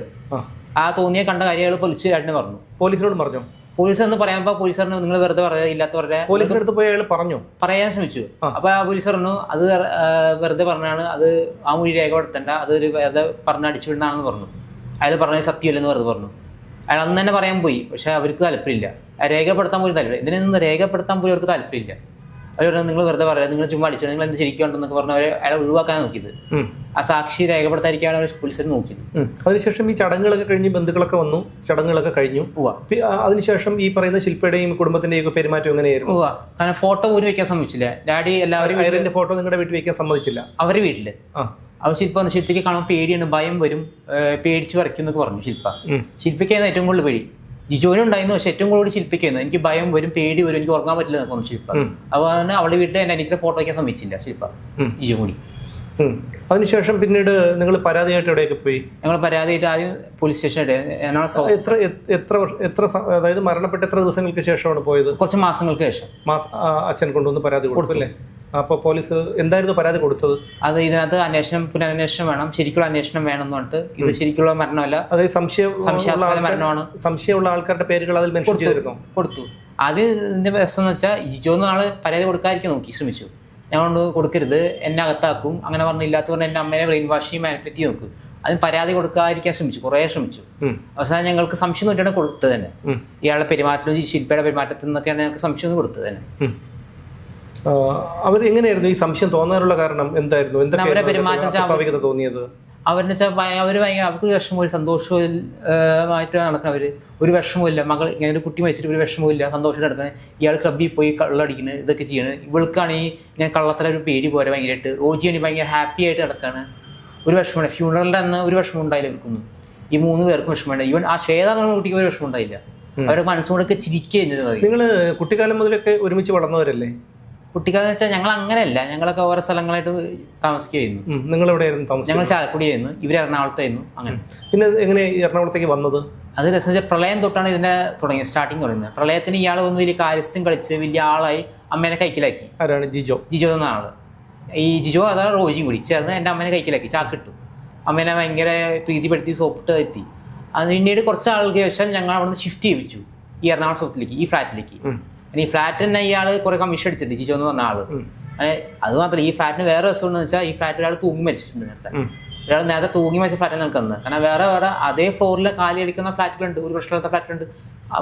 ആ തോന്നിയ കണ്ട കാര്യം അയാൾ പോലീസുകാരനെ പറഞ്ഞു.
പോലീസിനോട് പറഞ്ഞു?
പോലീസെന്ന് പറയുമ്പോൾ പോലീസറിന് നിങ്ങൾ വെറുതെ പറയാ ഇല്ലാത്ത പറഞ്ഞ
പോലീസിന്റെ അടുത്ത് പോയി അയാൾ പറഞ്ഞു
പറയാൻ ശ്രമിച്ചു. അപ്പൊ ആ പോലീസ് പറഞ്ഞു അത് വെറുതെ പറഞ്ഞാണ്, അത് ആ മൊഴി രേഖപ്പെടുത്തണ്ട, അതൊരു വെറുതെ പറഞ്ഞ് അടിച്ചു വിടണമെന്ന് പറഞ്ഞു. അയാൾ പറഞ്ഞത് സത്യമല്ലെന്ന് വെറുതെ പറഞ്ഞു. അയാൾ അന്ന് തന്നെ പറയാൻ പോയി. പക്ഷെ അവർക്ക് താല്പര്യമില്ല, രേഖപ്പെടുത്താൻ പോലും താല്പര്യം, ഇതിനൊന്നും രേഖപ്പെടുത്താൻ പോലും അവർക്ക് താല്പര്യമില്ല. അവർ പറഞ്ഞു നിങ്ങൾ വെറുതെ പറയാം, നിങ്ങൾ ചുമ്മാ അടിച്ചു, നിങ്ങൾ എന്ത് ശരിക്കുണ്ടെന്നൊക്കെ പറഞ്ഞ് അയാളെ ഒഴിവാക്കാൻ നോക്കിയത്. ആ സാക്ഷി രേഖപ്പെടുത്താതിരിക്കാണ് അവർ പോലീസിൽ നോക്കിയത്.
അതിനുശേഷം ഈ ചടങ്ങുകളൊക്കെ കഴിഞ്ഞ് ബന്ധുക്കളൊക്കെ വന്നു, ചടങ്ങുകളൊക്കെ കഴിഞ്ഞു. അതിനുശേഷം ഈ പറയുന്ന ശില്പയുടെയും കുടുംബത്തിന്റെയും ഒക്കെ പെരുമാറ്റം എങ്ങനെയായിരുന്നു?
കാരണം ഫോട്ടോ പോലും വെക്കാൻ സമ്മതിച്ചില്ല. ഡാഡി എല്ലാവരും
ഐറിന്റെ ഫോട്ടോ നിങ്ങളുടെ വീട്ടിൽ വെക്കാൻ സമ്മതിച്ചില്ല?
അവരുടെ വീട്ടില്. അവർ ശില്പയ്ക്ക് കാണുമ്പോൾ പേടിയാണ്, ഭയം വരും, പേടിച്ച് വരയ്ക്കും എന്നൊക്കെ പറഞ്ഞു ശില്പ. ശില്പയ്ക്കായിരുന്നു ഏറ്റവും കൂടുതൽ പേടി. ജിജോനും ഉണ്ടായിരുന്നു, പക്ഷെ ഏറ്റവും കൂടുതൽ ശില്പയ്ക്കായിരുന്നു. എനിക്ക് ഭയം വരും, പേടി വരും, എനിക്ക് ഉറങ്ങാൻ പറ്റില്ല എന്നൊക്കെ പറഞ്ഞു ശില്പ. അപ്പോൾ തന്നെ അവളുടെ വീട്ടിൽ എന്റെ അനിയത്തിയുടെ ഫോട്ടോ വയ്ക്കാൻ സമ്മതിച്ചില്ല ശില്പ, ജിജോ കൂടി.
അതിനുശേഷം പിന്നീട് നിങ്ങൾ പരാതിയായിട്ട് എവിടെയൊക്കെ പോയി?
ഞങ്ങൾ പരാതിയായിട്ട് ആദ്യം പോലീസ് സ്റ്റേഷനിൽ.
അതായത് മരണപ്പെട്ട എത്ര ദിവസങ്ങൾക്ക് ശേഷമാണ് പോയത്?
കുറച്ച് മാസങ്ങൾക്ക് ശേഷം
അച്ഛൻ കൊണ്ടുവന്ന് പരാതി കൊടുത്തു അല്ലേ? അപ്പോൾ പോലീസ് എന്തായിരുന്നു പരാതി കൊടുത്തത്?
അത് ഇതിനകത്ത് പുനരന്വേഷണം വേണം, ശരിക്കുള്ള അന്വേഷണം വേണം എന്ന് പറഞ്ഞിട്ട്, ഇത് ശരിക്കുള്ള മരണമല്ല,
അതായത്
സംശയാസ്പദ മരണമാണ്.
സംശയമുള്ള ആൾക്കാരുടെ പേരുകൾ അതിൽ മെൻഷൻ ചെയ്തിരുന്നു.
കൊടുത്തു. ആദ്യം ഇതിന്റെ പ്രശ്നം എന്ന് വെച്ചാൽ ജിജോ എന്ന ആള് പരാതി കൊടുക്കാതിരിക്കാൻ നോക്കി, ശ്രമിച്ചു. ഞങ്ങളോട് കൊടുക്കരുത്, എന്നെ അകത്താക്കും, അങ്ങനെ പറഞ്ഞില്ലാത്ത പറഞ്ഞ എന്റെ അമ്മേനെ ബ്രെയിൻ വാഷ് ചെയ്യും, മാനിപ്പുലേറ്റ് നോക്കും. അതിന് പരാതി കൊടുക്കാതിരിക്കാൻ ശ്രമിച്ചു, കുറേ ശ്രമിച്ചു. അവസാനം ഞങ്ങൾക്ക് സംശയം നോക്കിയാണ് കൊടുത്തത് തന്നെ. ഇയാളുടെ പെരുമാറ്റത്തിലും ശില്പയുടെ പെരുമാറ്റത്തിൽ നിന്നൊക്കെയാണ് ഞങ്ങൾക്ക് സംശയം കൊടുത്തത് തന്നെ.
അവർ എങ്ങനെയായിരുന്നു ഈ സംശയം തോന്നാനുള്ള കാരണം എന്തായിരുന്നു? എന്തൊക്കെ തോന്നിയത്?
അവരെന്ന് വെച്ചാൽ അവർ ഭയങ്കര, അവർക്ക് ഒരു വിഷമവും സന്തോഷവുമായിട്ട് നടക്കുന്നവർ. ഒരു വിഷമവും മകൾ ഇങ്ങനെ ഒരു കുട്ടി മരിച്ചിട്ട് ഒരു വിഷമവും സന്തോഷമായിട്ട് നടക്കുന്നത്. ഇയാൾ ക്ലബ്ബിൽ പോയി കള്ളടിക്കുന്നത്, ഇതൊക്കെ ചെയ്യണത്. ഇവൾക്കാണ് ഈ ഞാൻ കള്ളത്തര ഒരു പേടി പോലെ ഭയങ്കരമായിട്ട്. റോജിയാണ് ഭയങ്കര ഹാപ്പി ആയിട്ട് നടക്കാണ്, ഒരു വിഷമമാണ്. ഫ്യൂണറലിൻ്റെ അന്ന് ഒരു വിഷമം ഉണ്ടായില്ല ഇവർക്കൊന്നും, ഈ 3 പേർക്കും വിഷമമുണ്ടായി. ഈവൻ ആ ശ്വേത എന്ന കുട്ടിക്ക് ഒരു വിഷമം ഉണ്ടായില്ല. അവരുടെ മനസ്സുകൊണ്ടൊക്കെ ചിരിക്കുന്നത്.
നിങ്ങൾ കുട്ടിക്കാലം മുതലൊക്കെ ഒരുമിച്ച് വളർന്നവരല്ലേ?
കുട്ടിക്കാലം വെച്ചാൽ ഞങ്ങൾ അങ്ങനെയല്ല, ഞങ്ങളൊക്കെ ഓരോ സ്ഥലങ്ങളായിട്ട് താമസിക്കുകയായിരുന്നു.
നിങ്ങൾ എവിടെയായിരുന്നു താമസം?
ഞങ്ങൾ ചാലക്കുടിയായിരുന്നു, ഇവർ എറണാകുളത്തായിരുന്നു. അങ്ങനെ.
പിന്നെ എങ്ങനെ എറണാകുളത്തേക്ക് വന്നത്?
അത് രസം വെച്ചാൽ പ്രളയം തൊട്ടാണ് ഇതിന്റെ സ്റ്റാർട്ടിങ് തുടങ്ങുന്നത്. പ്രളയത്തിന് ഇയാൾ വന്ന് വലിയ കാര്യസ്ഥം കളിച്ച് വലിയ ആളായി അമ്മേനെ കൈക്കലാക്കി.
ആരാണ്? ജിജോ എന്ന
ആള്. ഈ ജിജോ അതാണ് റോജിയും കൂടി ചേർന്ന് എൻ്റെ അമ്മേനെ കൈക്കലാക്കി, ചാക്കിട്ടു. അമ്മേനെ ഭയങ്കര പ്രീതിപ്പെടുത്തി സോപ്പിട്ട് എത്തി. അത് പിന്നീട് കുറച്ച് ആൾക്ക് ശേഷം ഞങ്ങൾ അവിടെ നിന്ന് ഷിഫ്റ്റ് ചെയ്യിച്ചു ഈ എറണാകുളം സൗത്തിലേക്ക്, ഈ ഫ്ലാറ്റിലേക്ക്. ഈ ഫ്ലാറ്റ് തന്നെ ഇയാൾ കുറെ കമ്മീഷൻ അടിച്ചിട്ടുണ്ട്, ജിജോ എന്ന് പറഞ്ഞ ആള്. അത് മാത്രമല്ല, ഈ ഫ്ലാറ്റിന് വേറെ രസം എന്ന് വെച്ചാൽ ഈ ഫ്ലാറ്റിൽ ഒരാൾ തൂങ്ങി മരിച്ചിട്ടുണ്ട്. നേരത്തെ തൂങ്ങി മരിച്ച ഫ്ലാറ്റിൽ നിൽക്കുന്നത്. കാരണം വേറെ അതേ ഫ്ലോറിൽ കാലി അടിക്കുന്ന ഫ്ലാറ്റുകളുണ്ട്, ഒരു പ്രശ്നമില്ലാത്ത ഫ്ലാറ്റുണ്ട്,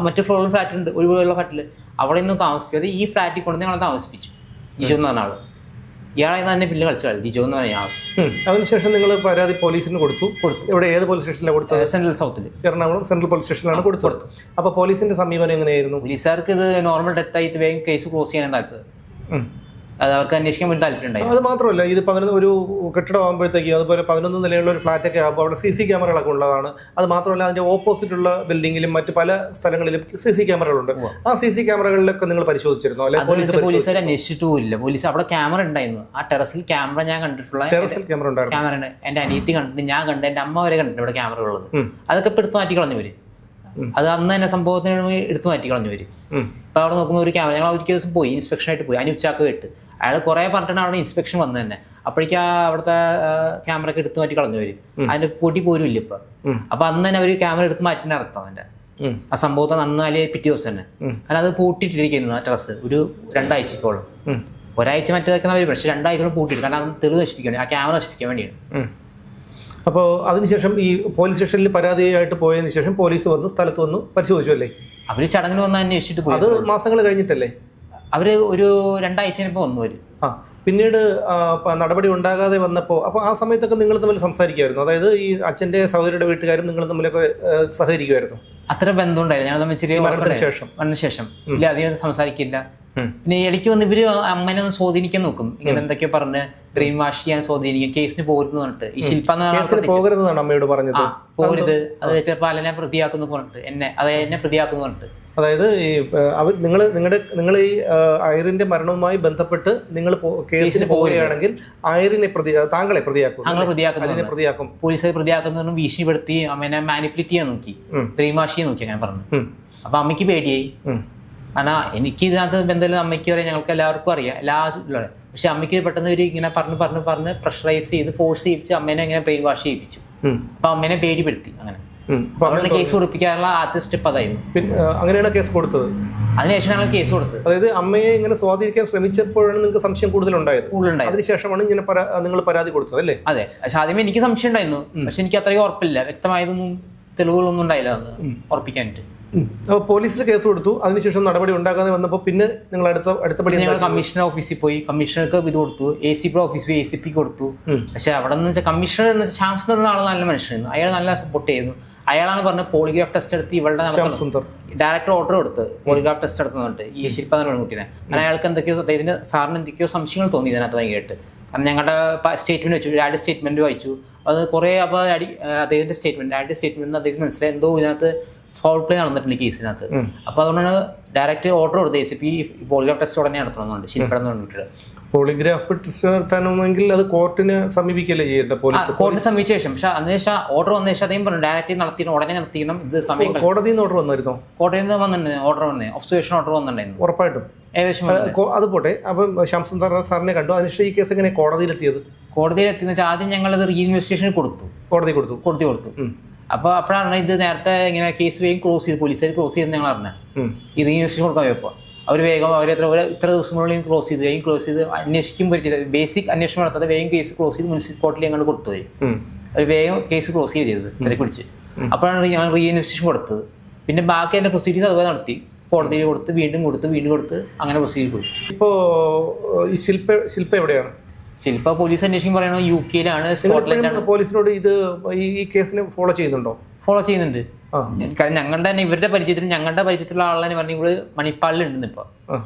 മറ്റു ഫ്ലോറിൽ ഫ്ലാറ്റുണ്ട്, ഒഴിവുള്ള ഫ്ലാറ്റിൽ. അവിടെ ഒന്നും താമസിക്കാതെ ഈ ഫ്ലാറ്റിൽ കൊണ്ട് ഞങ്ങളെ താമസിപ്പിച്ചു ജിജോ എന്ന് പറഞ്ഞ ആള്. ഇയാളെ തന്നെ പിന്നെ കളിച്ചു കളി, ജിജോ എന്ന് പറഞ്ഞ ആൾ.
അതിനുശേഷം നിങ്ങൾ പരാതി പോലീസിന് കൊടുത്തു. ഇവിടെ ഏത് പോലീസ് സ്റ്റേഷനിലാണ് കൊടുത്തത്?
സെൻട്രൽ സൗത്തിൽ,
എറണാകുളം സെൻട്രൽ പോലീസ് സ്റ്റേഷനിലാണ് കൊടുത്തത്. അപ്പോൾ പോലീസിന്റെ സമീപനം എങ്ങനെയായിരുന്നു?
പോലീസുകാർക്ക് ഇത് നോർമൽ ഡെത്ത് ആയിട്ട് വേഗം കേസ് ക്ലോസ് ചെയ്യാൻ താല്പര്യം, അത് അവർക്ക് അന്വേഷിക്കാൻ വേണ്ടി താല്പര്യം.
അത് മാത്രമല്ല, ഇത് 11 ഒരു കെട്ടിടം ആകുമ്പോഴത്തേക്കും, അതുപോലെ 11 നിലയുള്ള ഒരു ഫ്ലാറ്റൊക്കെ ആകുമ്പോൾ അവിടെ CC ക്യാമറകളൊക്കെ ഉള്ളതാണ്. അത് മാത്രമല്ല, അതിന്റെ ഓപ്പോസിറ്റുള്ള ബിൽഡിങ്ങിലും മറ്റു പല സ്ഥലങ്ങളിലും CC ക്യാമറകളുണ്ട്. ആ CC ക്യാമറകളിലൊക്കെ നിങ്ങൾ പരിശോധിച്ചിരുന്നോ?
പോലീസുകാർ അന്വേഷിച്ചിട്ട് പോലില്ല. പോലീസ് അവിടെ ക്യാമറ ഉണ്ടായിരുന്നു, ആ ടെറസിൽ ക്യാമറ ഞാൻ കണ്ടിട്ടുള്ള
ക്യാമറ ഉണ്ട്.
എന്റെ അനിയത്തി കണ്ടിട്ട്, ഞാൻ കണ്ട്, എന്റെ അമ്മ വരെ കണ്ടിട്ട് ഇവിടെ ക്യാമറ ഉള്ളത്. അതൊക്കെ ഇപ്പൊ എടുത്തു മാറ്റി കളഞ്ഞവര്. അത് അന്ന് തന്നെ സംഭവത്തിന് എടുത്തു മാറ്റി കളഞ്ഞവര്. ഇപ്പൊ അവിടെ നോക്കുമ്പോൾ ഒരു ക്യാമറ, ഞങ്ങൾ ഒരു ദിവസം പോയി ഇൻസ്പെക്ഷൻ ആയിട്ട് പോയി, അതിന് ഉച്ചാക്ക് കേട്ട് അയാൾ കുറെ പറഞ്ഞിട്ടാണ് അവിടെ ഇൻസ്പെക്ഷൻ വന്നത് തന്നെ. അപ്പോഴേക്കും അവിടുത്തെ ക്യാമറ ഒക്കെ എടുത്തു മാറ്റി കളഞ്ഞവര്, അതിന്റെ പൊട്ടി പോലും ഇല്ല ഇപ്പൊ. അപ്പൊ അന്ന് തന്നെ അവര് ക്യാമറ എടുത്ത് മാറ്റിന്റെ അർത്ഥം അതിന്റെ ആ സംഭവത്തെ നന്നാല് പിറ്റേ ദിവസം തന്നെ. കാരണം അത് പൂട്ടിയിട്ടിരിക്കുന്നു ആ ടെറസ് ഒരു 2 ആഴ്ചത്തോളം. ഒരാഴ്ച മറ്റേ വെക്കുന്ന അവർ, പക്ഷെ 2 ആഴ്ചയോളം പൂട്ടിയിട്ട്, കാരണം അത് തെളിവ് നശിപ്പിക്കാൻ, ആ ക്യാമറ നശിപ്പിക്കാൻ വേണ്ടിയാണ്.
അപ്പോൾ അതിനുശേഷം ഈ പോലീസ് സ്റ്റേഷനിൽ പരാതിയായിട്ട് പോയതിനു ശേഷം പോലീസ് വന്നു, സ്ഥലത്ത് വന്നു പരിശോധിച്ചു അല്ലേ?
അവര് ചടങ്ങിന് വന്ന് അന്വേഷിച്ചിട്ട് പോയി.
അത് മാസങ്ങൾ കഴിഞ്ഞിട്ടല്ലേ?
അവര് ഒരു 2 ആഴ്ച കഴിഞ്ഞപ്പോൾ വന്നു വരും.
പിന്നീട് നടപടി ഉണ്ടാകാതെ വന്നപ്പോൾ, അപ്പോൾ ആ സമയത്തൊക്കെ നിങ്ങൾ തമ്മിൽ സംസാരിക്കുമായിരുന്നു? അതായത് ഈ അച്ഛൻ്റെ സഹോദരിയുടെ വീട്ടുകാരും നിങ്ങൾ തമ്മിലൊക്കെ സഹകരിക്കുമായിരുന്നു?
അത്ര ബന്ധം ഉണ്ടായില്ല. ഞങ്ങൾ തമ്മിൽ ചെറിയ ശേഷം ഇല്ല, അധികം സംസാരിക്കില്ല. പിന്നെ ഇടയ്ക്ക് വന്ന് ഇവര് അമ്മനെ ഒന്ന് സ്വാധീനിക്കാൻ നോക്കും, ഇങ്ങനെ എന്തൊക്കെയോ പറഞ്ഞ് ബ്രെയിൻ വാഷ് ചെയ്യാൻ സ്വാധീനിക്കും, കേസിന് പോരുന്നു പറഞ്ഞിട്ട്. ഈ ശില്പ
പോകരുതെന്നാണ് അമ്മയോട് പറഞ്ഞത്.
പോരുത്, അത് ചിലപ്പോൾ അലനെ പ്രതിയാക്കുന്നു പറഞ്ഞിട്ട്, എന്നെ പ്രതിയാക്കുന്നു പറഞ്ഞിട്ട്.
അതായത് ഈ നിങ്ങൾ ഈ ഐറിന്റെ മരണവുമായി ബന്ധപ്പെട്ട് നിങ്ങൾ കേസിന് പോവുകയാണെങ്കിൽ താങ്കളെ പ്രതിയാക്കും.
പോലീസ് പ്രതിയാക്കുന്നതിനും ഭീഷണിപ്പെടുത്തി അമ്മേനെ മാനിപ്പുലേറ്റ് ചെയ്യാൻ നോക്കി, ബ്രെയിൻ വാഷ് ചെയ്യാൻ നോക്കി, അങ്ങനെ പറഞ്ഞു. അപ്പൊ അമ്മയ്ക്ക് പേടിയായി. കാരണം എനിക്ക് ഇതിനകത്ത് ബന്ധമില്ല, അമ്മയ്ക്ക് പറയാം, ഞങ്ങൾക്ക് എല്ലാവർക്കും അറിയാം, പക്ഷെ അമ്മയ്ക്ക് പെട്ടെന്ന് ഒരു ഇങ്ങനെ പറഞ്ഞ് പ്രഷറൈസ് ചെയ്ത് ഫോഴ്സ് ചെയ്യിപ്പിച്ച് അമ്മേനെ ഇങ്ങനെ ബ്രെയിൻ വാഷ് ചെയ്യിപ്പിച്ചു. അപ്പൊ അമ്മേനെ പേടിപ്പെടുത്തി അങ്ങനെ. അവരുടെ കേസ് കൊടുപ്പിക്കാനുള്ള ആദ്യ സ്റ്റെപ്പ് അതായിരുന്നു.
പിന്നെ അങ്ങനെയാണ് കേസ് കൊടുത്തത്.
അതിനുശേഷം ഞങ്ങൾ കേസ് കൊടുത്തത്.
അതായത് അമ്മയെ ഇങ്ങനെ സ്വാധീനിക്കാൻ ശ്രമിച്ചപ്പോഴാണ് നിങ്ങൾക്ക് സംശയം കൂടുതലുണ്ടായത്. അതിനുശേഷമാണ് ഇങ്ങനെ നിങ്ങൾ പരാതി കൊടുത്തത് അല്ലേ?
അതെ. പക്ഷെ ആദ്യമേ എനിക്ക് സംശയം ഉണ്ടായിരുന്നു. പക്ഷെ എനിക്ക് അത്രയും ഉറപ്പില്ല, വ്യക്തമായതൊന്നും തെളിവുകളൊന്നും ഉണ്ടായില്ല എന്ന് ഉറപ്പിക്കാനായിട്ട്.
അപ്പോൾ പോലീസിൽ കേസ് കൊടുത്തു. അതിനുശേഷം നടപടി ഉണ്ടാകാതെ വന്നപ്പോൾ പിന്നെ നിങ്ങൾ അടുത്ത പടി
ഞങ്ങൾ കമ്മീഷണർ ഓഫീസിൽ പോയി. കമ്മീഷണർക്ക് ഇത് കൊടുത്തു. ACP ഓഫീസിൽ പോയി ACP കൊടുത്തു. പക്ഷെ അവിടെ നിന്ന് വെച്ചാൽ കമ്മീഷണർ എന്ന് വെച്ചാൽ ശ്യാം സുന്ദർ ആൾ നല്ല മനുഷ്യനായിരുന്നു. അയാൾ നല്ല സപ്പോർട്ട് ചെയ്യുന്നു. അയാളാണ് പറഞ്ഞത് പോളിഗ്രാഫ് ടെസ്റ്റ് എടുത്ത് ഇവളുടെ ഡയറക്ടർ ഓർഡർ കൊടുത്ത് പോളിഗ്രാഫ് ടെസ്റ്റ് എടുത്തുന്നിട്ട് ഈ ശില്പ എന്ന പെൺകുട്ടീനെ. കാരണം അയാൾക്ക് എന്തൊക്കെയോ അദ്ദേഹത്തിന് സാറിന് എന്തൊക്കെയോ സംശയങ്ങൾ തോന്നി ഇതിനകത്ത് ഭയങ്കരമായിട്ട്. കാരണം ഞങ്ങളുടെ സ്റ്റേറ്റ്മെന്റ് വെച്ചു, ഡാഡി സ്റ്റേറ്റ്മെന്റ് വായിച്ചു. അത് കുറേ അപ്പോൾ അദ്ദേഹത്തിന്റെ സ്റ്റേറ്റ്മെന്റ് അദ്ദേഹത്തിന് മനസ്സിലായി എന്തോ ഇതിനകത്ത് ഫൗൾ പ്ലേ നടന്നിട്ടുണ്ട് കേസിനകത്ത്. അപ്പൊ അതുകൊണ്ടാണ് ഡയറക്റ്റ് ഓർഡർ കൊടുത്തത് ACP പോളിഗ്രാഫ് ടെസ്റ്റ് ഉടനെ നടത്തണമെന്നുണ്ട് ശില്പം വേണ്ടിയിട്ട്.
പോളിഗ്രാഫ് ടെസ്റ്റ് നടത്താനെങ്കിൽ അത് കോർട്ടിനെ സമീപിക്കല്ലേ ചെയ്യേണ്ട?
കോടതി സമീപിച്ച ശേഷം. പക്ഷെ അതിനുശേഷം ഓർഡർ വന്ന ശേഷം അദ്ദേഹം പറഞ്ഞു ഡയറക്റ്റ് നടത്തിക്കണം, ഉടനെ നടത്തിക്കണം. ഇത് സമയം
കോടതിയിൽ നിന്ന് ഓർഡർ വന്നായിരുന്നോ?
കോടതിയിൽ നിന്ന് വന്നിട്ടുണ്ട് ഓർഡർ വന്നേ, ഒബ്സർവേഷൻ ഓർഡർ വന്നിട്ടുണ്ടായിരുന്നു.
ഉറപ്പായിട്ടും
ഏകദേശം
അത് പോട്ടെ. അപ്പം ശ്യാം സുന്ദർ സാറിനെ കണ്ടു. അതിനുശേഷം ഈ കേസ് എങ്ങനെ കോടതിയിലെത്തിയത്?
കോടതിയിലെത്തിയെന്ന് വെച്ചാൽ ആദ്യം ഞങ്ങളത് റീഇൻവെസ്റ്റിഗേഷൻ കൊടുത്തു.
കോടതി കൊടുത്തു.
അപ്പോൾ അപ്പോഴാണ് ഇത് നേരത്തെ ഇങ്ങനെ കേസ് വേഗം ക്ലോസ് ചെയ്ത് പോലീസുകാർ ക്ലോസ് ചെയ്ത് ഞങ്ങൾ അറിഞ്ഞത്. ഈ റീഇൻവെസ്റ്റിഗേഷൻ കൊടുക്കാൻ പോയപ്പോൾ അവർ വേഗം ഇത്ര ദിവസങ്ങളിലും ക്ലോസ് ചെയ്ത് അന്വേഷിക്കുമ്പോൾ ബേസിക് അന്വേഷണം നടത്താതെ വേഗം കേസ് ക്ലോസ് ചെയ്ത് മുനിസിപ്പൽ കോർട്ടിൽ ഞങ്ങൾ കൊടുത്തുപോയി. അവർ വേഗം കേസ് ക്ലോസ് ചെയ്തത് തിരക്ക് പിടിച്ച്. അപ്പോഴാണ് ഞങ്ങൾ റീഇൻവെസ്റ്റിഗേഷൻ കൊടുത്തത്. പിന്നെ ബാക്കി അതിൻ്റെ പ്രൊസീജിയേഴ്സ് അതുപോലെ നടത്തി. കോടതിയിൽ കൊടുത്ത് വീണ്ടും കൊടുത്ത് അങ്ങനെ പ്രൊസീജിയർ പോയി.
ഇപ്പോൾ ഈ ശില്പ എവിടെയാണ്?
ശില്പ പോലീസ് അന്വേഷിക്കും പറയണത് UK സ്കോട്ട്ലൻഡാണ്.
പോലീസിനോട് ഇത് ഈ കേസിനെ ഫോളോ ചെയ്യുന്നുണ്ടോ?
ഫോളോ ചെയ്യുന്നുണ്ട്. കാരണം ഞങ്ങളുടെ തന്നെ ഞങ്ങളുടെ പരിചയത്തിലുള്ള ആളെ പറഞ്ഞു ഇവിടെ മണിപ്പാളിലുണ്ടെന്ന്. ഇപ്പോൾ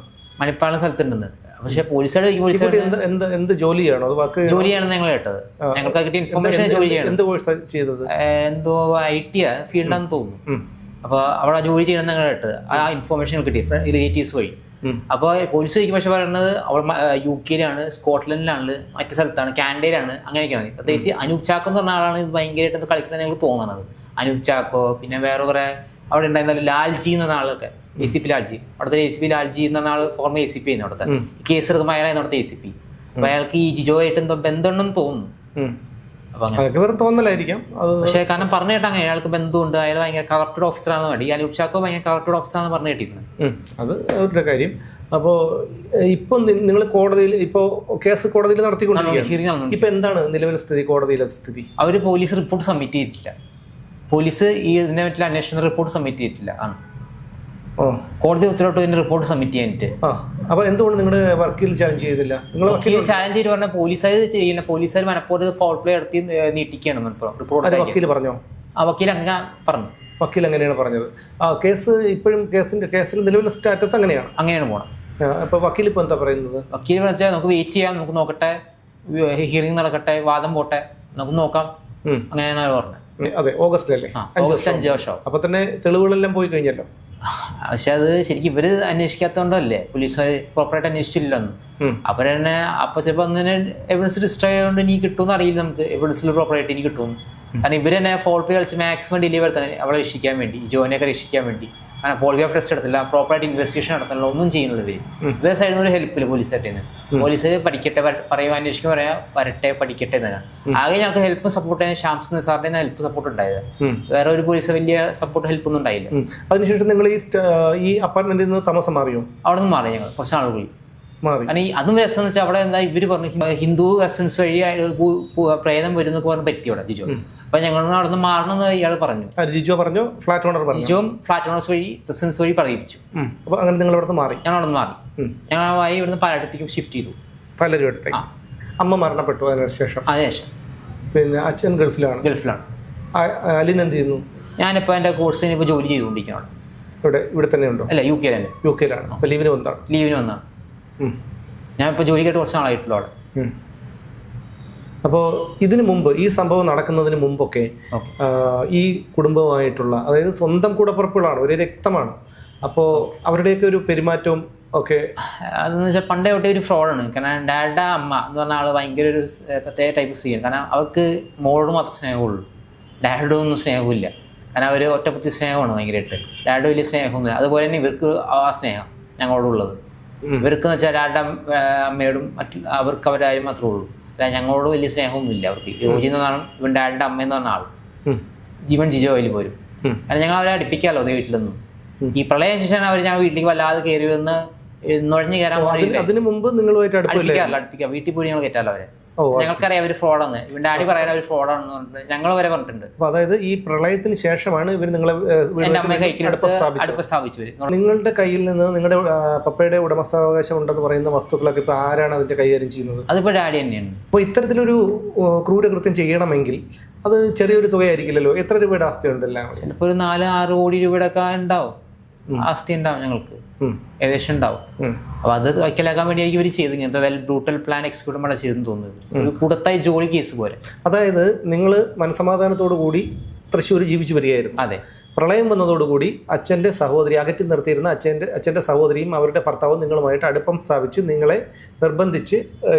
മണിപ്പാളിന് സ്ഥലത്തുണ്ടെന്ന്. പക്ഷെ പോലീസുകാർ
എന്ത് ജോലിയാണോ?
ജോലിയാണെന്ന് ഞങ്ങൾ കേട്ടത്. ഞങ്ങൾക്ക് കിട്ടിയ ഇൻഫർമേഷൻ ജോലി
ചെയ്യണം.
എന്തോ IT ഫീൽഡാന്ന് തോന്നുന്നു. അപ്പോൾ അവിടെ ജോലി ചെയ്യണം ഞങ്ങൾ കേട്ടത്. ആ ഇൻഫർമേഷൻ കിട്ടി റിലേറ്റീവ്സ് വഴി. അപ്പോൾ പോലീസ് ചോദിക്കും. പക്ഷെ പറയുന്നത് അവൾ UK സ്കോട്ട്ലൻഡിലാണ്, മറ്റു സ്ഥലത്താണ്, കാനഡയിലാണ്, അങ്ങനെയൊക്കെയാണ്. പ്രത്യേകിച്ച് അനൂപ് ചാക്കോ എന്ന് പറഞ്ഞ ആളാണ് ഇത് ഭയങ്കരമായിട്ട് കളിക്കുന്നത് ഞങ്ങൾക്ക് തോന്നുന്നത്. അനൂപ് ചാക്കോ, പിന്നെ വേറെ കുറെ അവിടെ ഉണ്ടായിരുന്ന ലാൽജി എന്ന് പറഞ്ഞ ആളൊക്കെ, ACP ലാൽജി, അവിടുത്തെ ACP ലാൽജി എന്ന് പറഞ്ഞ ആൾ ഫോർമർ ACP ആയിരുന്നു അവിടുത്തെ. കേസ് എടുക്കുമ്പോൾ അയാളായിരുന്നു അവിടുത്തെ ACP. അപ്പോൾ അയാൾക്ക് ഈ ജിജോ ആയിട്ട് എന്തോ ബന്ധമുണ്ടെന്ന് തോന്നുന്നു.
തോന്നലായിരിക്കാം.
പക്ഷേ കാരണം പറഞ്ഞു കേട്ടാ അയാൾക്ക് ബന്ധമുണ്ട്, അയാൾ ഭയങ്കര കറപ്റ്റഡ് ഓഫീസറാണെന്ന് വേണ്ടി. അനൂപ് ചാക്കോ ഭയങ്കര കറപ്റ്റഡ് ഓഫീസറാണെന്ന് പറഞ്ഞു കേട്ടിരിക്കുന്നത്.
അത് അവരുടെ കാര്യം. അപ്പോൾ ഇപ്പം നിങ്ങൾ കോടതിയിൽ ഇപ്പോൾ കേസ് കോടതിയിൽ നടത്തിക്കൊണ്ടിരിക്കുകയാണ്. ഇപ്പൊ എന്താണ് നിലവിലെ സ്ഥിതി? കോടതിയിലെ സ്ഥിതി
അവർ പോലീസ് റിപ്പോർട്ട് സബ്മിറ്റ് ചെയ്തിട്ടില്ല. പോലീസ് ഈ ഇതിനെ പറ്റിയുള്ള അന്വേഷണ റിപ്പോർട്ട് സബ്മിറ്റ് ചെയ്തിട്ടില്ല. കോടതി ഉത്തരവിട്ട് ഇതിന്റെ റിപ്പോർട്ട് സബ്മിറ്റ് ചെയ്യാനിട്ട്.
അപ്പൊ എന്തുകൊണ്ട് നിങ്ങളുടെ വക്കീൽ ചാലഞ്ച് ചെയ്തില്ല? നിങ്ങൾ
ചാലഞ്ച് ചെയ്ത് പറഞ്ഞാൽ പോലീസുകാർ മനഃപൂർവ്വം ഫൗൾ പ്ലേ നടത്തി നീട്ടിക്കുകയാണ് റിപ്പോർട്ട്.
വക്കീൽ പറഞ്ഞോ?
വക്കീൽ അങ്ങനെ പറഞ്ഞു.
വക്കീൽ അങ്ങനെയാണ് പറഞ്ഞത്. കേസ് ഇപ്പോഴും കേസിൽ നിലവിലെ സ്റ്റാറ്റസ് അങ്ങനെയാണ്
പോണം.
അപ്പൊ വക്കീൽ ഇപ്പൊ എന്താ പറയുന്നത്?
വക്കീൽ വെച്ചാൽ നമുക്ക് വെയിറ്റ് ചെയ്യാം, നമുക്ക് നോക്കട്ടെ, ഹിയറിംഗ് നടക്കട്ടെ, വാദം പോട്ടെ, നമുക്ക് നോക്കാം, അങ്ങനെയാണ് പറഞ്ഞത്.
അതെ, ഓഗസ്റ്റിലല്ലേ?
ഓഗസ്റ്റ് 5 വർഷം.
അപ്പൊ തന്നെ തെളിവുകളെല്ലാം പോയി കഴിഞ്ഞല്ലോ.
പക്ഷെ അത് ശരിക്കും ഇവര് അന്വേഷിക്കാത്തതുകൊണ്ടല്ലേ, പോലീസുകാർ പ്രോപ്പറായിട്ട് അന്വേഷിച്ചില്ലെന്ന്. അപ്പൊ തന്നെ അപ്പൊ ചിലപ്പോൾ അങ്ങനെ എവിഡൻസ് ഡിസ്ട്രോയ് ആയതുകൊണ്ട് ഇനി കിട്ടുമെന്ന് അറിയില്ല. നമുക്ക് എവിഡൻസിൽ പ്രോപ്പറായിട്ട് ഇനി കിട്ടുമെന്ന്. കാരണം ഇവർ തന്നെ ഫോൾ പ്ലേ കളിച്ച് മാക്സിമം ഡിലേ വരുത്താൻ അവളെ രക്ഷിക്കാൻ വേണ്ടി, ജോനെയൊക്കെ രക്ഷിക്കാൻ വേണ്ടി. കാരണം പോളിഗ്രാഫ് ടെസ്റ്റ് എടുത്തില്ല, പ്രോപ്പറായിട്ട് ഇൻവെസ്റ്റിഗേഷൻ നടത്താനുള്ള ഒന്നും ചെയ്യുന്നത് ഇവരെ സൈഡിൽ നിന്ന് ഒരു ഹെൽപ്പില്ല പോലീസുകാരുടെ നിന്ന്. പോലീസ് പഠിക്കട്ടെ, പറയുക, അന്വേഷിക്കാൻ പറയാ, വരട്ടെ, പഠിക്കട്ടെ എന്നാണ്. ആകെ ഞങ്ങൾക്ക് ഹെൽപ്പ് സപ്പോർട്ട് ചെയ്യാൻ ശ്യാം സുന്ദർ സാറിന്റെ ഹെൽപ്പ് സപ്പോർട്ട് ഉണ്ടായത്. വേറെ ഒരു പോലീസ് വലിയ സപ്പോർട്ട് ഹെൽപ്പ് ഒന്നും ഉണ്ടായില്ല.
അതിനുശേഷം നിങ്ങൾ ഈ അപ്പാർട്ട്മെന്റിൽ നിന്ന് താമസം മാറിയോ? അവിടെ നിന്ന്
മാറി ഞങ്ങൾ കുറച്ച് നാൾ പോയി. അതും രസം എന്ന് വെച്ചാൽ അവിടെ എന്താ ഇവര് പറഞ്ഞു ഹിന്ദു റെസിഡൻസ് വഴി പ്രേതം വരുന്നൊക്കെ പറഞ്ഞ് പറ്റി അവിടെ ജിജോ. അപ്പൊ ഞങ്ങൾ അവിടെ നിന്ന് മാറണമെന്ന് ഇയാൾ പറഞ്ഞു.
ജിജോ പറഞ്ഞു, ഫ്ലാറ്റ് ഓണർ പറഞ്ഞു.
ജിജോയും ഫ്ലാറ്റ് ഓണേഴ്സ് വഴി റെസിഡൻസ് വഴി പറയിപ്പിച്ചു.
അപ്പൊ അങ്ങനെ നിങ്ങൾ അവിടെ നിന്ന് മാറി?
ഞങ്ങൾ അവിടെ നിന്ന് മാറി. ഞങ്ങൾ ഇവിടുന്ന് പലയിടത്തേക്കും ഷിഫ്റ്റ് ചെയ്തു.
പലരിടത്തേക്ക്. അമ്മ മരണപ്പെട്ടു അതിനുശേഷം?
അതിനുശേഷം.
പിന്നെ അച്ഛൻ ഗൾഫിലാണ്. അലിൻ എന്ത് ചെയ്യുന്നു?
ഞാനിപ്പോ എന്റെ കോഴ്സിന് ഇപ്പൊ ജോലി ചെയ്തുകൊണ്ടിരിക്കുകയാണ്.
ഇവിടെ തന്നെ ഉണ്ടോ?
അല്ല, UK തന്നെ.
UK-ലാണ്. അപ്പൊ ലീവിന് വന്നതാണ്.
ഞാനിപ്പോൾ ജോലിക്കായിട്ട് കുറച്ച് നാളായിട്ടുള്ളൂ അവിടെ.
അപ്പോൾ ഇതിനു മുമ്പ്, ഈ സംഭവം നടക്കുന്നതിന് മുമ്പൊക്കെ ഈ കുടുംബവുമായിട്ടുള്ള, അതായത് സ്വന്തം കൂടപ്പുറപ്പുകളാണ്, ഒരു രക്തമാണ്, അപ്പോൾ അവരുടെയൊക്കെ ഒരു പെരുമാറ്റവും ഒക്കെ
അതെന്ന് വെച്ചാൽ പണ്ടേ തൊട്ടേ ഒരു ഫ്രോഡാണ്. കാരണം ഡാഡ അമ്മ എന്ന് പറഞ്ഞ ആൾ ഭയങ്കര ഒരു പ്രത്യേക ടൈപ്പ് സ്ത്രീയാണ്. കാരണം അവർക്ക് മോളോട് മാത്രം സ്നേഹമുള്ളൂ, ഡാഡോട് ഒന്നും സ്നേഹമില്ല. കാരണം അവർ ഒറ്റപ്പത്തി സ്നേഹമാണ് ഭയങ്കരമായിട്ട്. ഡാഡ് വലിയ സ്നേഹമൊന്നുമില്ല. അതുപോലെ തന്നെ ഇവർക്ക് ആ സ്നേഹം ഞങ്ങളോടുള്ളത്. ഇവർക്കെന്ന് വെച്ചാൽ ഡാഡ അമ്മയോടും അവർക്ക് അവരാരും മാത്രമേ ഉള്ളൂ. അല്ല, ഞങ്ങളോട് വലിയ സ്നേഹമൊന്നും ഇല്ല അവർക്ക്. യോജി എന്നാണ് ഇവൻ ഡാഡിൻ്റെ അമ്മയെന്ന് പറഞ്ഞ ആൾ. ജീവൻ ജിജോയിൽ പോരും. കാരണം ഞങ്ങൾ അവരെ അടുപ്പിക്കാമല്ലോ അതേ വീട്ടിലൊന്നും. ഈ പ്രളയം ശേഷമാണ് അവർ ഞങ്ങൾ വീട്ടിലേക്ക് വല്ലാതെ കയറി വന്ന് നുഴഞ്ഞു കയറാൻ
അതിന് മുമ്പ് നിങ്ങളുമായിട്ട്
അടുപ്പിക്കാം. വീട്ടിൽ പോയി ഞങ്ങൾ കയറ്റാലോ അവരെ. ഞങ്ങൾക്കറിയാം അവർ ഫ്രോഡാണ്. ഇവന്റെ ഡാഡി പറയാൻ അവർ ഫ്രോഡാണെന്ന് പറഞ്ഞിട്ട് ഞങ്ങൾ വരെ പറഞ്ഞിട്ടുണ്ട്.
അതായത് ഈ പ്രളയത്തിന് ശേഷമാണ് ഇവർ നിങ്ങളെ
എന്റെ അമ്മയെ കൈക്കിലെടുത്ത് അടുപ്പ് സ്ഥാപിച്ചു വരും.
നിങ്ങളുടെ കയ്യിൽ നിന്ന് നിങ്ങളുടെ പപ്പയുടെ ഉടമസ്ഥാവകാശം ഉണ്ടെന്ന് പറയുന്ന വസ്തുക്കളൊക്കെ ഇപ്പൊ ആരാണ് അതിന്റെ കൈകാര്യം ചെയ്യുന്നത്?
അതിപ്പോ ഡാഡി തന്നെയാണ്.
അപ്പോൾ ഇത്തരത്തിലൊരു ക്രൂരകൃത്യം ചെയ്യണമെങ്കിൽ അത് ചെറിയൊരു തുകയായിരിക്കില്ലല്ലോ. എത്ര രൂപയുടെ ആസ്തി ഉണ്ടല്ലോ?
ചിലപ്പോൾ ഒരു 4-6 കോടി രൂപയുടെ ഒക്കെ ഉണ്ടാവും, ആസ്തി ഉണ്ടാവും ഞങ്ങൾക്ക്, ഏകദേശം ഉണ്ടാവും. അപ്പൊ അത് വയ്ക്കലാക്കാൻ വേണ്ടിയായിരിക്കും ഇവർ ചെയ്ത് ഇങ്ങനത്തെ വെൽ ബ്രൂട്ടൽ പ്ലാൻ എക്സിക്യൂട്ട് ചെയ്ത് ചെയ്തെന്ന് തോന്നുന്നത്. ഒരു കൂടത്തായി ജോലി കേസ് പോലെ.
അതായത് നിങ്ങൾ മനസമാധാനത്തോടു കൂടി തൃശ്ശൂർ ജീവിച്ചു വരികയായിരുന്നു.
അതെ.
പ്രളയം വന്നതോടുകൂടി അച്ഛൻ്റെ സഹോദരി, അകറ്റി നിർത്തിയിരുന്ന അച്ഛൻ്റെ സഹോദരിയും അവരുടെ ഭർത്താവും നിങ്ങളുമായിട്ട് അടുപ്പം സ്ഥാപിച്ച് നിങ്ങളെ നിർബന്ധിച്ച്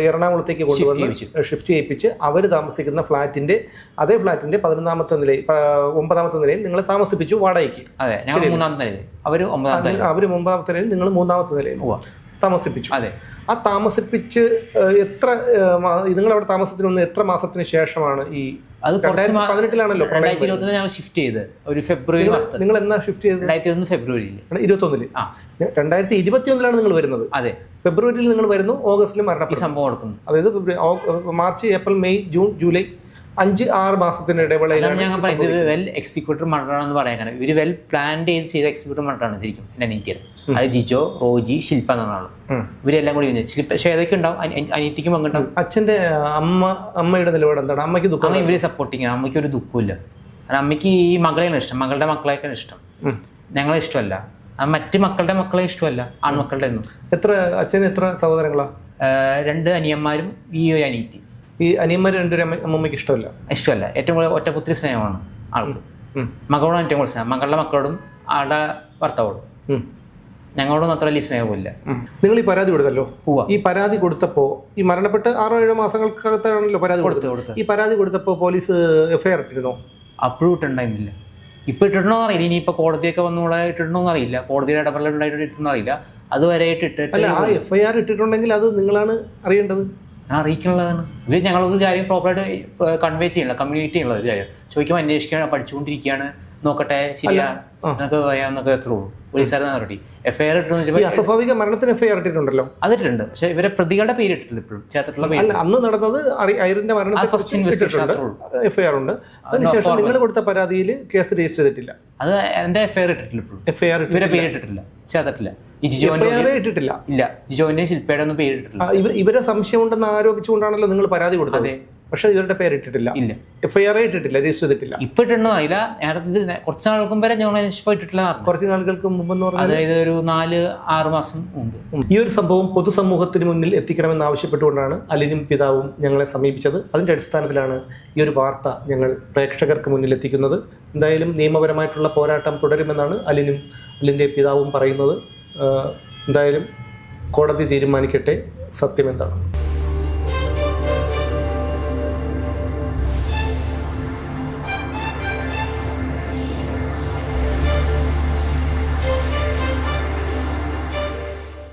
എറണാകുളത്തേക്ക് കൊണ്ടുവന്ന് ഷിഫ്റ്റ് ചെയ്യിപ്പിച്ച് അവർ താമസിക്കുന്ന അതേ ഫ്ലാറ്റിന്റെ 9ാമത്തെ നിലയിൽ നിങ്ങളെ താമസിപ്പിച്ചു വാടകയ്ക്ക്.
അതെ, ഞങ്ങൾ 3ാമത്തെ നിലയിൽ, അവർ 9ാമത്തെ നിലയിൽ, നിങ്ങൾ 3ാമത്തെ നിലയിൽ താമസിപ്പിച്ചു. അതെ. ആ താമസിപ്പിച്ച് നിങ്ങൾ അവിടെ താമസത്തിന് വന്ന് എത്ര മാസത്തിന് ശേഷമാണ് ഈ അത്
2018
ഞങ്ങൾ ഷിഫ്റ്റ് ചെയ്ത് ഒരു ഫെബ്രുവരി മാസത്തിൽ.
നിങ്ങൾ എന്നാ ഷിഫ്റ്റ് ചെയ്തത്?
2021 ഫെബ്രുവരിയിൽ.
2021 നിങ്ങൾ വരുന്നത്.
അതെ,
ഫെബ്രുവരിയിൽ നിങ്ങൾ വരുന്നു, ഓഗസ്റ്റിൽ മരണപ്പെട്ടു
സംഭവം നടക്കുന്നു.
അതായത് March, April, May, June, July 5-6 മാസത്തിന് ഇടവേളയിലാണ്
ഞങ്ങൾ പറയുന്നത് വെൽ എക്സിക്യൂട്ടീവ് മർഡർ ആണെന്ന് പറയാൻ കാരണം ഇവര് വെൽ പ്ലാൻ ചെയ്ത എക്സിക്യൂട്ടീവ് മർഡർ ആണ് ശരിക്കും എന്റെ അനിയത്തിയത്. അത് ജിജോ, റോജി, ശില്പ എന്ന ആള്, ഇവരെല്ലാം കൂടി ശ്വേതയ്ക്ക് ഉണ്ടാവും, അനിയത്തിക്കും പങ്കുണ്ടാവും.
അച്ഛന്റെ അമ്മയുടെ നിലപാട് എന്താണ്? അമ്മയ്ക്ക് ദുഃഖം?
അമ്മ ഇവര് സപ്പോർട്ടിങ്. അമ്മയ്ക്ക് ഒരു ദുഃഖമില്ല. കാരണം അമ്മയ്ക്ക് ഈ മകളെയാണ് ഇഷ്ടം, മകളുടെ മക്കളെയൊക്കെയാണ് ഇഷ്ടം. ഞങ്ങളെ ഇഷ്ടമല്ല, മറ്റു മക്കളുടെ മക്കളെ ഇഷ്ടമല്ല, ആൺമക്കളുടെ ഒന്നും.
അച്ഛന് എത്ര സഹോദരങ്ങളാ?
2 അനിയന്മാരും ഈ ഒരു അനിയത്തി.
ഈ അനിയന്മാർ 2 അമ്മമ്മയ്ക്ക് ഇഷ്ടമല്ല?
ഏറ്റവും കൂടുതൽ ഒറ്റപുത്രി സ്നേഹമാണ് ആൾക്ക്. മകളോടും ഏറ്റവും കൂടുതൽ സ്നേഹം, മകളുടെ മക്കളോടും ആളുടെ ഭർത്താവോടും. ഞങ്ങളോടൊന്നും അത്ര വലിയ സ്നേഹമില്ല.
നിങ്ങൾ ഈ പരാതി കൊടുത്തല്ലോ. ഈ പരാതി കൊടുത്തപ്പോ, ഈ മരണപ്പെട്ട് 6-7 മാസങ്ങൾക്കകത്താണല്ലോ പരാതി കൊടുത്തത്. ഈ പരാതി കൊടുത്തപ്പോ പോലീസ് FIR ഇട്ടിരുന്നോ?
അപ്പോഴും ഇട്ടുണ്ടായിരുന്നില്ല. ഇപ്പൊ ഇട്ടിട്ടുണ്ടോ അറിയില്ല. ഇനിയിപ്പോ കോടതിയൊക്കെ വന്നുകൂടെ ഇട്ടിട്ടുണ്ടോ അറിയില്ല, കോടതിയുടെ ഇടപെടലുണ്ടായിട്ട് ഇട്ടിട്ടുണ്ടോ അറിയില്ല. അതുവരെ ഇട്ടിട്ട്
FIR ഇട്ടിട്ടുണ്ടെങ്കിൽ അത് നിങ്ങളാണ് അറിയേണ്ടത്.
ഞാൻ അറിയിക്കാനുള്ളതാണ്. ഇവർ ഞങ്ങളൊരു കാര്യം പ്രോപ്പറായിട്ട് കൺവേ ചെയ്യണില്ല, കമ്മ്യൂണിക്കേറ്റ് ചെയ്യണ ഒരു കാര്യം. ചോദിക്കുമ്പോൾ അന്വേഷിക്കുകയാണ്, പഠിച്ചുകൊണ്ടിരിക്കുകയാണ്, നോക്കട്ടെ ശരിയാ എന്നൊക്കെ പറയാന്നൊക്കെ എത്ര ഉള്ളൂ. പോലീസുകാരെന്ന് പറയട്ടെ FIR ഇട്ടെന്ന്
അസ്വാഭാവിക മരണത്തിന് FIR ഇട്ടിട്ടുണ്ടല്ലോ.
അതിട്ടുണ്ട്, പക്ഷെ ഇവരെ പ്രതികളുടെ പേര് ഇട്ടിട്ടില്ല ഇപ്പോഴും. ചേർത്തിട്ടുള്ള പേര്
അന്ന് നടന്നത് ഐറിന്റെ മരണത്തെ FIR ഉണ്ട്. അതിനുശേഷം നിങ്ങൾ കൊടുത്ത പരാതിയിൽ കേസ് രജിസ്റ്റർ ചെയ്തിട്ടില്ല.
അത് എന്റെ FIR ഇട്ടിട്ടില്ല ഇപ്പോഴും.
FIR
ഇവരെ പേര് ഇട്ടിട്ടില്ല, ചേർത്തിട്ടില്ല. ഈ
ഇട്ടിട്ടില്ല.
ഇല്ല, ജിജോന്റെ ശില്പയുടെ ഒന്നും പേര് ഇട്ടിട്ടില്ല.
ഇവരെ സംശയം ഉണ്ടെന്ന് ആരോപിച്ചുകൊണ്ടാണല്ലോ നിങ്ങൾ പരാതി കൊടുത്തത്. പക്ഷെ ഇവരുടെ പേര് ഇട്ടിട്ടില്ല. ഇല്ല, FIR ഇട്ടിട്ടില്ല, രജിസ്റ്റർ ചെയ്തിട്ടില്ല.
ഇപ്പൊ ഇട്ടിട്ടുണ്ടോ അറിയില്ല. കുറച്ച് നാൾക്കും വരെ ഞങ്ങൾ ഇട്ടിട്ടില്ല.
കുറച്ച് നാളുകൾക്ക് മുമ്പെന്ന് പറഞ്ഞാൽ
അതായത് ഒരു 4-6 മാസം മുമ്പ്.
ഈ ഒരു സംഭവം പൊതുസമൂഹത്തിന് മുന്നിൽ എത്തിക്കണമെന്ന് ആവശ്യപ്പെട്ടുകൊണ്ടാണ് അലിനും പിതാവും ഞങ്ങളെ സമീപിച്ചത്. അതിന്റെ അടിസ്ഥാനത്തിലാണ് ഈ ഒരു വാർത്ത ഞങ്ങൾ പ്രേക്ഷകർക്ക് മുന്നിൽ എത്തിക്കുന്നത്. എന്തായാലും നിയമപരമായിട്ടുള്ള പോരാട്ടം തുടരുമെന്നാണ് അലിന്റെ പിതാവും പറയുന്നത്. എന്തായാലും കോടതി തീരുമാനിക്കട്ടെ സത്യം എന്താണ്.